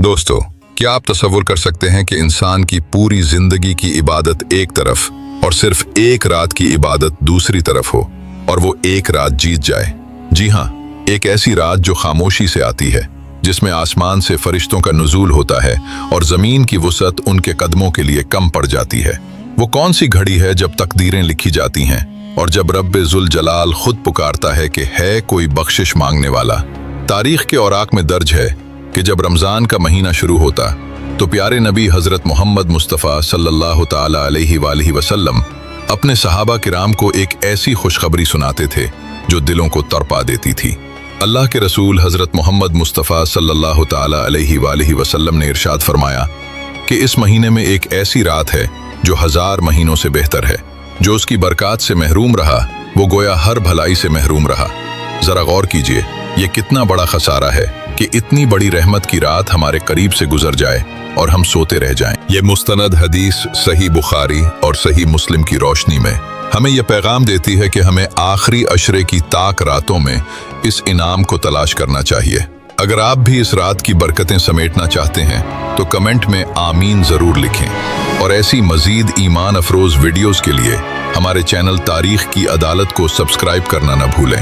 दोस्तों, क्या आप तसव्वुर कर सकते हैं कि इंसान की पूरी जिंदगी की इबादत एक तरफ और सिर्फ एक रात की इबादत दूसरी तरफ हो और वो एक रात जीत जाए। जी हाँ, एक ऐसी रात जो खामोशी से आती है, जिसमें आसमान से फरिश्तों का नुज़ूल होता है और जमीन की वुसअत उनके कदमों के लिए कम पड़ जाती है। वो कौन सी घड़ी है जब तकदीरें लिखी जाती हैं और जब रब्बे जुल जलाल खुद पुकारता है कि है कोई बख्शिश मांगने वाला। तारीख के औराक में दर्ज है कि जब रमजान का महीना शुरू होता तो प्यारे नबी हजरत मोहम्मद मुस्तफ़ा सल्लल्लाहु ताला अलैहि वसल्लम अपने सहाबा किराम को एक ऐसी खुशखबरी सुनाते थे जो दिलों को तड़पा देती थी। अल्लाह के रसूल हजरत मोहम्मद मुस्तफ़ा सल्लल्लाहु ताला अलैहि वसल्लम ने इरशाद फरमाया कि इस महीने में एक ऐसी रात है जो 1000 महीनों से बेहतर है। जो उसकी बरकत से महरूम रहा वो गोया हर भलाई से महरूम रहा। जरा गौर कीजिए, ये कितना बड़ा खसारा है कि इतनी बड़ी रहमत की रात हमारे करीब से गुजर जाए और हम सोते रह जाएं। ये मुस्तनद हदीस सही बुखारी और सही मुस्लिम की रोशनी में हमें यह पैगाम देती है कि हमें आखिरी अशरे की ताक रातों में इस इनाम को तलाश करना चाहिए। अगर आप भी इस रात की बरकतें समेटना चाहते हैं तो कमेंट में आमीन जरूर लिखें और ऐसी मजीद ईमान अफरोज वीडियोस के लिए हमारे चैनल तारीख की अदालत को सब्सक्राइब करना न भूलें।